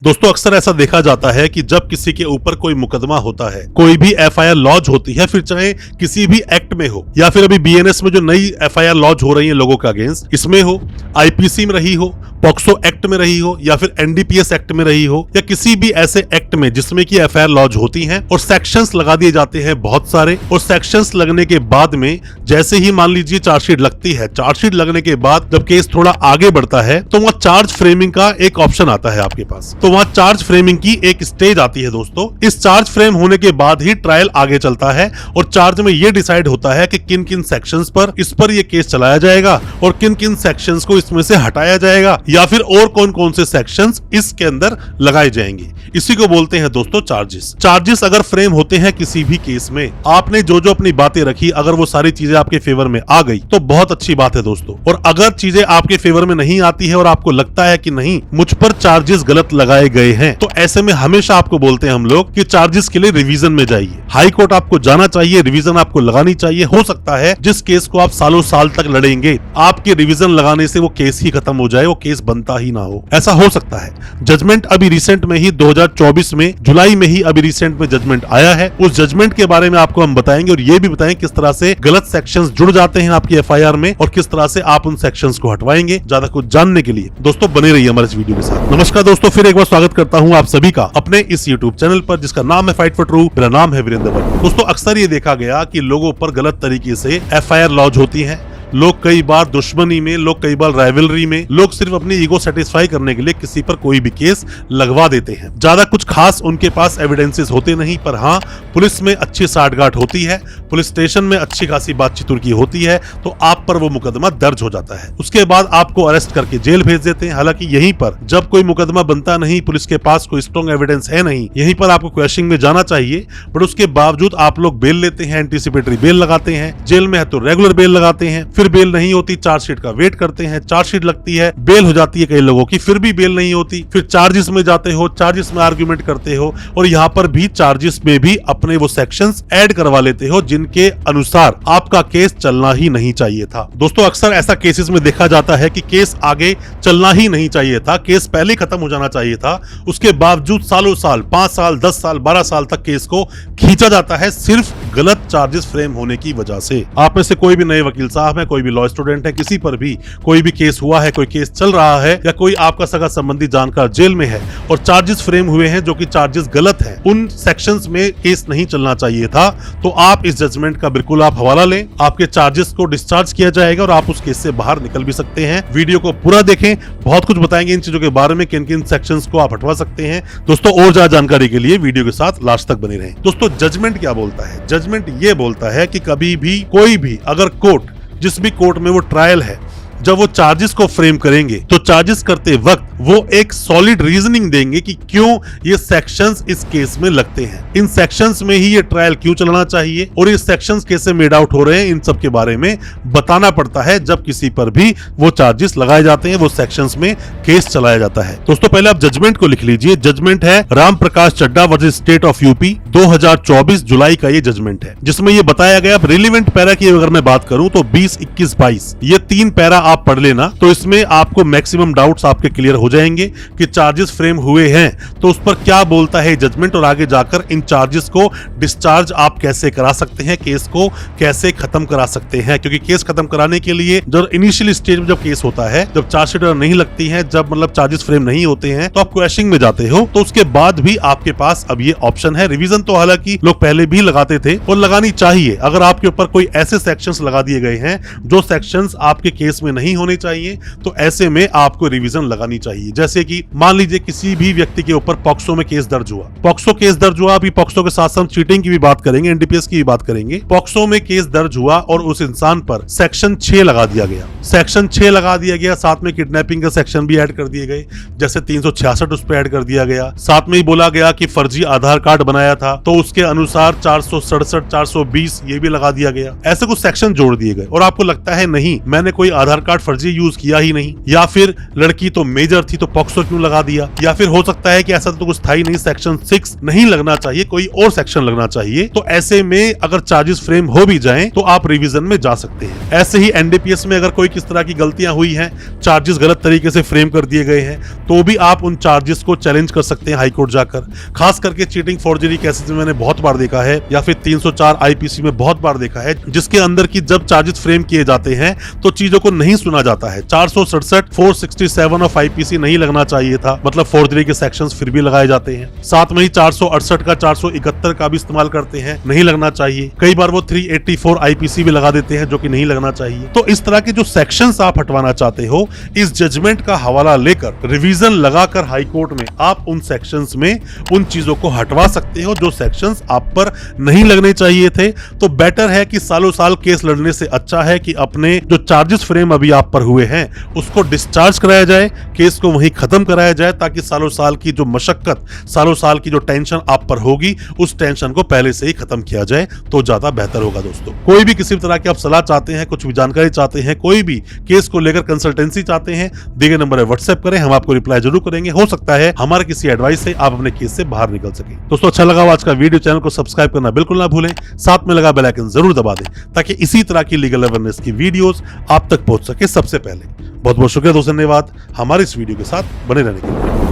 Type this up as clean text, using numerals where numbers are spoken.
दोस्तों अक्सर ऐसा देखा जाता है कि जब किसी के ऊपर कोई मुकदमा होता है, कोई भी एफआईआर लॉन्च होती है, फिर चाहे किसी भी एक्ट में हो या फिर अभी बीएनएस में जो नई एफआईआर लॉन्च हो रही है लोगों के अगेंस्ट, इसमें हो, आईपीसी में रही हो, पॉक्सो एक्ट में रही हो या फिर एनडीपीएस एक्ट में रही हो या किसी भी ऐसे एक्ट में जिसमें कि एफआईआर लॉन्च होती हैं और सेक्शंस लगा दिए जाते हैं बहुत सारे। और सेक्शंस लगने के बाद में जैसे ही मान लीजिए चार्जशीट लगती है, चार्जशीट लगने के बाद जब केस थोड़ा आगे बढ़ता है तो वहाँ चार्ज फ्रेमिंग का एक ऑप्शन आता है आपके पास। तो वहाँ चार्ज फ्रेमिंग की एक स्टेज आती है दोस्तों। इस चार्ज फ्रेम होने के बाद ही ट्रायल आगे चलता है और चार्ज में ये डिसाइड होता है कि किन किन सेक्शंस पर इस पर ये केस चलाया जाएगा और किन किन सेक्शंस को इसमें से हटाया जाएगा या फिर और कौन कौन से सेक्शंस इसके अंदर लगाए जाएंगे। इसी को बोलते हैं दोस्तों चार्जेस। चार्जेस अगर फ्रेम होते हैं किसी भी केस में, आपने जो जो अपनी बातें रखी, अगर वो सारी चीजें आपके फेवर में आ गई तो बहुत अच्छी बात है दोस्तों। और अगर चीजें आपके फेवर में नहीं आती है और आपको लगता है कि नहीं मुझ पर चार्जेस गलत लगाए गए हैं, तो ऐसे में हमेशा आपको बोलते हैं हम लोग कि चार्जेस के लिए रिवीजन में जाइए। हाई कोर्ट आपको जाना चाहिए, रिवीजन आपको लगानी चाहिए। हो सकता है जिस केस को आप सालों साल तक लड़ेंगे, आपके रिवीजन लगाने से वो केस ही खत्म हो जाए, वो केस बनता ही ना हो, ऐसा हो सकता है। जजमेंट अभी रिसेंट में ही 2024 में जुलाई में ही अभी रिसेंट में जजमेंट आया है। उस जजमेंट के बारे में आपको हम बताएंगे और ये भी बताएंगे किस तरह से गलत सेक्शंस जुड़ जाते हैं आपकी एफआईआर में और किस तरह से आप उन सेक्शंस को हटवाएंगे। ज्यादा कुछ जानने के लिए दोस्तों बने रहिए हमारे इस वीडियो के साथ। नमस्कार दोस्तों, फिर एक बार स्वागत करता हूं आप सभी का अपने इस यूट्यूब चैनल पर जिसका नाम है फाइट फॉर ट्रू। मेरा नाम है वीरेंद्र वर्मा। दोस्तों अक्सर ये देखा गया कि लोगों पर गलत तरीके से एफआईआर लॉन्च होती है। लोग कई बार दुश्मनी में, लोग कई बार राइवलरी में, लोग सिर्फ अपनी ईगो सेटिस्फाई करने के लिए किसी पर कोई भी केस लगवा देते हैं। ज्यादा कुछ खास उनके पास एविडेंसेस होते नहीं, पर हाँ पुलिस में अच्छी साठगांठ होती है, पुलिस स्टेशन में अच्छी खासी बातचीत तुर्की होती है, तो आप पर वो मुकदमा दर्ज हो जाता है। उसके बाद आपको अरेस्ट करके जेल भेज देते हैं। हालांकि यहीं पर जब कोई मुकदमा बनता नहीं, पुलिस के पास कोई स्ट्रॉन्ग एविडेंस है नहीं, यहीं पर आपको क्वेश्चनिंग में जाना चाहिए, बट उसके बावजूद आप लोग बेल लेते हैं, एंटीसिपेटरी बेल लगाते हैं। जेल में है तो रेगुलर बेल लगाते हैं, फिर बेल नहीं होती, चार्जशीट का वेट करते हैं, चार्जशीट लगती है, बेल हो जाती है कई लोगों की, फिर भी बेल नहीं होती, फिर चार्जेस में जाते हो, चार्जेस में आर्गुमेंट करते हो और यहाँ पर भी चार्जेस में भी अपने वो सेक्शंस ऐड करवा लेते हो जिनके अनुसार आपका केस चलना ही नहीं चाहिए था। दोस्तों अक्सर ऐसा केसेस में देखा जाता है कि केस आगे चलना ही नहीं चाहिए था, केस पहले खत्म हो जाना चाहिए था, उसके बावजूद सालों साल, 5 साल, 10 साल, 12 साल तक केस को खींचा जाता है सिर्फ गलत चार्जेस फ्रेम होने की वजह से। आप में से कोई भी नए वकील साहब है, कोई भी लॉ स्टूडेंट है, किसी पर भी कोई भी केस हुआ है, कोई केस चल रहा है या कोई आपका सगा संबंधी जानकार जेल में है और चार्जेस फ्रेम हुए हैं जो कि चार्जेस गलत हैं, उन सेक्शंस में केस नहीं चलना चाहिए था, तो आप इस जजमेंट का बिल्कुल आप हवाला लें, आपके चार्जेस को डिस्चार्ज किया जाएगा और आप उस केस से बाहर निकल भी सकते हैं। वीडियो को पूरा देखें, बहुत कुछ बताएंगे इन चीजों के बारे में, किन किन सेक्शंस को आप हटवा सकते हैं। दोस्तों और ज्यादा जानकारी के लिए वीडियो के साथ लास्ट तक बने रहें। दोस्तों जजमेंट क्या बोलता है? जजमेंट ये बोलता है कि कभी भी कोई भी अगर कोर्ट, जिस भी कोर्ट में वो ट्रायल है, जब वो चार्जेस को फ्रेम करेंगे तो चार्जेस करते वक्त वो एक सॉलिड रीजनिंग देंगे कि क्यों ये सेक्शंस इस केस में लगते हैं, इन सेक्शंस में ही ये ट्रायल क्यों चलना चाहिए और ये सेक्शंस कैसे मेड आउट हो रहे हैं, इन सब के बारे में बताना पड़ता है जब किसी पर भी वो चार्जेस लगाए जाते हैं, वो सेक्शंस में केस चलाया जाता है। दोस्तों पहले आप जजमेंट को लिख लीजिए। जजमेंट है राम प्रकाश चड्डा वर्सेस स्टेट ऑफ यूपी, 2024 जुलाई का ये जजमेंट है, जिसमें ये बताया गया। रिलेवेंट पैरा की अगर मैं बात करूं तो 20, 21, 22 ये 3 पैरा आप पढ़ लेना, तो इसमें आपको मैक्सिमम डाउट्स आपके क्लियर हो जाएंगे कि चार्जेस फ्रेम हुए हैं तो उस पर क्या बोलता है जजमेंट और आगे जाकर इन चार्जेस को डिस्चार्ज आप कैसे करा सकते हैं, केस को कैसे खत्म करा सकते हैं। क्योंकि केस खत्म कराने के लिए जब इनिशियल स्टेज में जब केस होता है, जब चार्जशीट नहीं लगती है, जब मतलब चार्जेस फ्रेम नहीं होते हैं, तो आप क्वेश्चनिंग में जाते हो, तो उसके बाद भी आपके पास अब ये ऑप्शन है। रिवीजन तो हालांकि लोग पहले भी लगाते थे और लगानी चाहिए। अगर आपके ऊपर कोई ऐसे सेक्शंस लगा दिए गए हैं जो सेक्शंस आपके केस में नहीं होने चाहिए, तो ऐसे में आपको रिवीजन लगानी चाहिए। जैसे कि मान लीजिए किसी भी व्यक्ति के ऊपर पॉक्सो में केस दर्ज हुआ, पॉक्सो केस दर्ज हुआ, अभी पॉक्सो के साथ साथ चीटिंग की भी बात करेंगे, एनडीपीएस की भी बात करेंगे। पॉक्सो में केस दर्ज हुआ और उस इंसान पर सेक्शन 6 लगा दिया गया, सेक्शन 6 लगा दिया गया, साथ में किडनैपिंग का सेक्शन भी ऐड कर दिए गए, जैसे 366 उस पर ऐड कर दिया गया। साथ में ही बोला गया कि फर्जी आधार कार्ड बनाया था तो उसके अनुसार 467, 420 ये भी लगा दिया गया। ऐसे कुछ सेक्शन जोड़ दिए गए और आपको लगता है नहीं मैंने कोई आधार कार्ड फर्जी यूज किया ही नहीं, या फिर लड़की तो मेजर थी तो पॉक्सो क्यों लगा दिया, या फिर हो सकता है कि ऐसा तो कुछ था ही नहीं, सेक्शन 6 नहीं लगना चाहिए, कोई और सेक्शन लगना चाहिए। तो ऐसे में अगर चार्जेस फ्रेम हो भी जाएं तो आप रिवीजन में जा सकते हैं। ऐसे ही एनडीपीएस में अगर कोई किस तरह की गलतियां हुई हैं, चार्जेस गलत तरीके से फ्रेम कर दिए गए हैं, तो भी आप उन चार्जेस को चैलेंज कर सकते हैं हाई कोर्ट जाकर। खास करके चीटिंग फॉर्जरी केसेस में मैंने बहुत बार देखा है, या फिर 304 आईपीसी में बहुत बार देखा है, जिसके अंदर की जब चार्जेस फ्रेम किए जाते हैं तो चीजों को नहीं सुना जाता है। 467 467 ऑफ आईपीसी नहीं लगना चाहिए था, मतलब फॉर्जरी के सेक्शंस फिर भी लगाए जाते हैं। साथ में ही 468 का 471 का भी इस्तेमाल करते हैं, नहीं लगना चाहिए। कई बार वो 384 आईपीसी भी लगा देते हैं, जो कि नहीं लगना चाहिए। तो इस तरह के जो सेक्शंस आप हटवाना चाहते हो, इस जजमेंट का हवाला लेकर रिवीजन लगाकर हाई कोर्ट में आप उन सेक्शंस में उन चीजों को हटवा सकते हो जो सेक्शंस आप पर नहीं लगने चाहिए थे। तो बेटर है कि सालों साल केस लड़ने से अच्छा है कि अपने जो चार्जेस फ्रेम अभी आप पर हुए हैं उसको डिस्चार्ज कराया जाए, केस को वहीं खत्म कराया जाए, ताकि सालों साल की जो मशक्कत, सालों साल की जो टेंशन आप पर होगी, उस टेंशन को पहले से ही खत्म किया जाए तो ज्यादा बेहतर होगा। दोस्तों, कोई भी किसी तरह की आप सलाह चाहते हैं, कुछ भी जानकारी चाहते हैं, कोई भी केस को लेकर कंसल्टेंसी चाहते हैं, दिए गए नंबर पर व्हाट्सएप करें, हम आपको रिप्लाई जरूर करेंगे। हो सकता है हमारे किसी एडवाइस से आप अपने केस से बाहर निकल सके। दोस्तों, अच्छा लगा आज का वीडियो, चैनल को सब्सक्राइब करना बिल्कुल ना भूलें, साथ में लगा बेल आइकन जरूर दबा दें ताकि इसी तरह की लीगल अवेयरनेस की वीडियोस आप तक पहुंच सके सबसे पहले। बहुत बहुत शुक्रिया दोस्तों, धन्यवाद हमारे इस वीडियो के साथ बने रहने के लिए।